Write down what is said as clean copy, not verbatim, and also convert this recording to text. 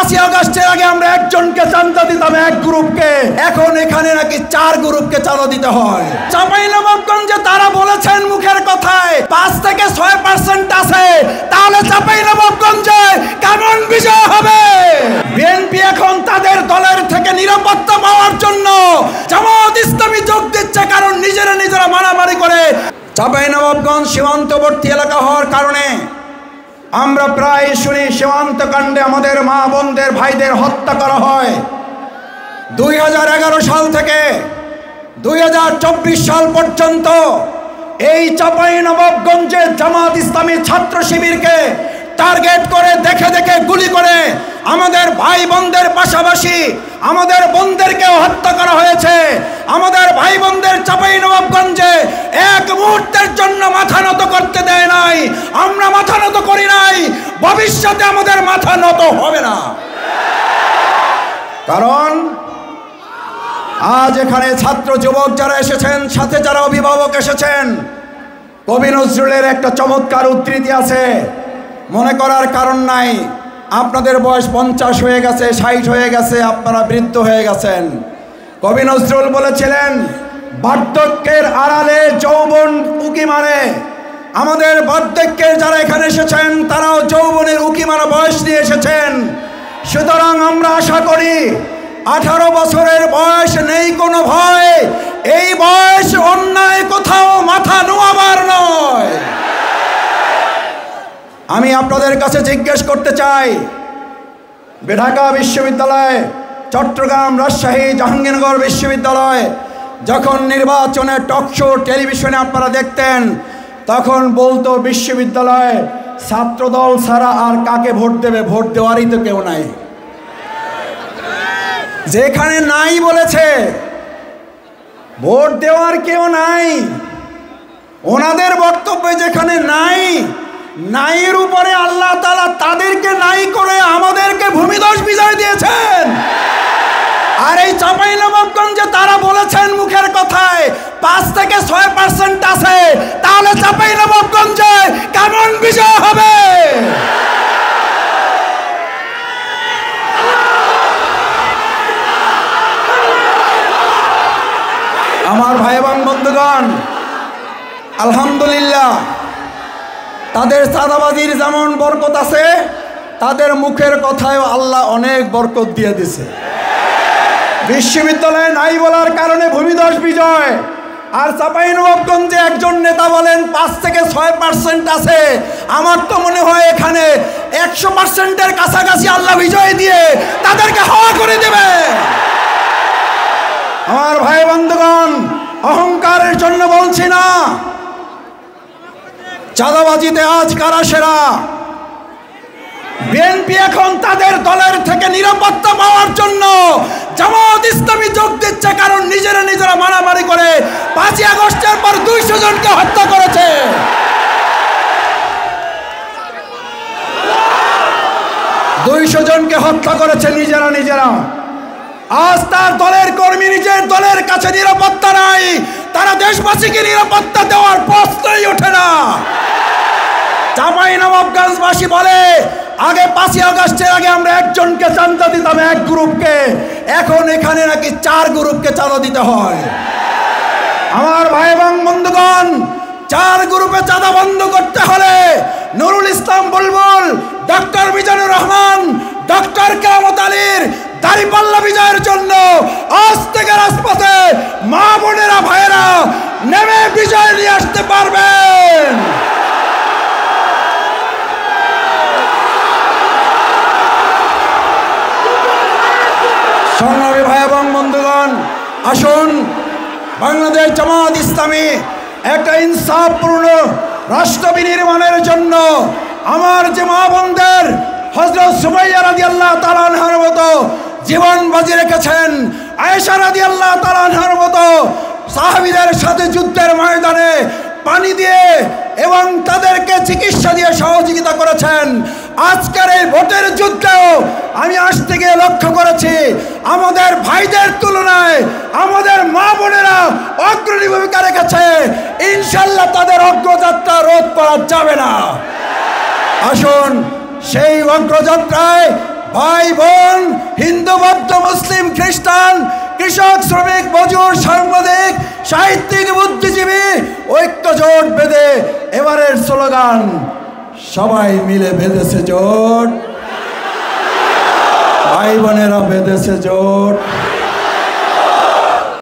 5ই আগস্টের আগে আমরা একজনকে চাঁদা দিতাম, এক গ্রুপকে, এখন এখানে নাকি 4 গ্রুপকে চাঁদা দিতে হয়। চাঁপাইনবাবগঞ্জে তারা বলেছেন মুখের কথায় 5 থেকে 6% আছে, তাহলে চাঁপাইনবাবগঞ্জে কেমন বিজয় হবে? বিএনপি এখন তাদের দলের থেকে নিরাপত্তা পাওয়ার জন্য জামাত ইসলামী যোগ দিচ্ছে, কারণ নিজেরা মারামারি করে। চাঁপাইনবাবগঞ্জ সীমান্তবর্তী এলাকা হওয়ার কারণে আমরা প্রায় শুনি সীমান্ত কাণ্ডে আমাদের মা বোনদের ভাইদের হত্যা করা হয়। 2011 সাল থেকে 2024 সাল পর্যন্ত এই চাঁপাইনবাবগঞ্জে জামাত ইসলামী ছাত্র শিবিরকে টার্গেট করে দেখে গুলি করে আমাদের ভাই বোনদের পাশাপাশি আমাদের বোনদেরকেও হত্যা করা হয়েছে। আমাদের ভাই বোনদের চাঁপাইনবাবগঞ্জে এক মুহূর্তের জন্য মাথা নত করতে দেয় নাই, আমরা মাথা নত করি নাই, ভবিষ্যতে আমাদের মাথা নত হবে না। কারণ আজ এখানে ছাত্র যুবক যারা এসেছেন, সাথে যারা অভিভাবক এসেছেন, কবি নজরুলের একটা চমৎকার উদ্ধৃতি আছে, মনে করার কারণ নাই। আপনাদের বয়স 50 হয়ে গেছে, 60 হয়ে গেছে, আপনারা বৃদ্ধ হয়ে গেছেন। কবি নজরুল বলেছিলেন, বার্ধক্যের আড়ালে যৌবন উকি মারে। আমাদের বার্ধক্যের যারা এখানে এসেছেন তারাও যৌবনের উকি মারা বয়স নিয়ে এসেছেন। সুতরাং আমরা আশা করি 18 বছরের বয়স নেই কোনো ভয়, এই বয়স অন্যায় কোথাও মাথা নোয়াবার নয়। আমি আপনাদের কাছে জিজ্ঞেস করতে চাই, ঢাকা বিশ্ববিদ্যালয়, চট্টগ্রাম, রাজশাহী, জাহাঙ্গীরনগর বিশ্ববিদ্যালয় যখন নির্বাচনে টকশো টেলিভিশনে আপনারা দেখতেন, তখন বলতো বিশ্ববিদ্যালয়ে ছাত্রদল ছাড়া আর কাকে ভোট দেবে, ভোট দেওয়ারই তো কেউ নাই। যেখানে নাই বলেছে ভোট দেওয়ার কেউ নাই, ওনাদের বক্তব্যে যেখানে নাই, নাইয়ের উপরে আল্লাহ তাআলা তাদেরকে নাই করে আমাদেরকে ভূমিধস বিজয় দিয়েছেন। আর এই চাঁপাইনবাবগঞ্জে তারা বলেছেন মুখের কথায় 5 থেকে 6% আছে, তাহলে চাঁপাইনবাবগঞ্জে কেমন বিজয় হবে? আমার ভাই এবং বন্ধুগণ, আলহামদুলিল্লাহ, তাদের চাঁদাবাজির যেমন বরকত আছে, তাদের মুখের কথায়ও আল্লাহ অনেক বরকত দিয়ে দিছে। বিশ্ববিদ্যালয়ে নাই বলার কারণে ভূমিধস বিজয়। আর চাঁপাইনবাবগঞ্জে একজন নেতা বলেন 5 থেকে 6% আছে। আমার তো মনে হয় এখানে 100%-এর কাছাকাছি আল্লাহ বিজয় দিয়ে তাদেরকে হাওয়া করে দেবে। আমার ভাই বন্ধুগণ, অহংকারের জন্য বলছি না, চাঁদাবাজিতে আজ কারা সেরা? বিএনপি এখন তাদের দলের থেকে নিরাপত্তা পাওয়ার জন্য জামাত ইসলামী যোগ দিচ্ছে, কারণ নিজেরা মারামারি করে 5ই আগস্টের পর 200 জনকে হত্যা করেছে। নিজেরা। আজ তার দলের কর্মী নিজের দলের কাছে নিরাপত্তা নাই, তারা দেশবাসীকে নিরাপত্তা দেওয়ার প্রশ্নই ওঠে না। চাঁপাইনবাবগঞ্জবাসী বলে, আগে 5ই আগস্টের আগে আমরা একজনকে চাঁদা দিতাম, এক গ্রুপকে, এখন এখানে নাকি 4 গ্রুপকে চাঁদা দিতে হয়। আমার ভাই এবং বন্ধুগণ, 4 গ্রুপে চাঁদা বন্ধ করতে হলে নুরুল ইসলাম বুলবুল, ডক্টর মিজানুর রহমান, ডক্টর কেরামত আলীর দাঁড়িপাল্লা বিজয়ের জন্য আজ থেকে রাজপথে মা বোনেরা ভাইয়েরা নেমে বিজয় নিয়ে আসতে পারবেন। সংগ্রামী ভাই এবং বন্ধুগণ, আসুন বাংলাদেশ জামাত ইসলামী একটা ইনসাফপূর্ণ রাষ্ট্র বিনির্মাণের জন্য আমার যে মা বোনদের হযরত সুমাইয়া রাদিয়াল্লাহু তাআলা আনহার মতো জীবন বাজি রেখেছেন, আয়েশা রাদিয়াল্লাহু তাআলা আনহার মতো সাহাবীদের সাথে যুদ্ধের ময়দানে পানি দিয়ে এবং তাদেরকে চিকিৎসা দিয়ে সহযোগিতা করেছেন, আজকের এই ভোটের যুদ্ধেও আমি আজ থেকে লক্ষ্য করেছি আমাদের ভাইদের তুলনায় আমাদের মা বোনেরা অগ্রণী ভূমিকা রেখেছে। ইনশাআল্লাহ তাদের অগ্রযাত্রা রোধ করা যাবে না। আসুন সেই অগ্রযাত্রায় ভাই বোন, হিন্দু বৌদ্ধ মুসলিম খ্রিস্টান, কৃষক শ্রমিক মজুর সাংবাদিক সাহিত্যিক বুদ্ধিজীবী ঐক্য জোট বেঁধে এবারের স্লোগান সবাই মিলে বেঁধেছে জোট, ভাই বোনেরা বেঁধেছে জোট।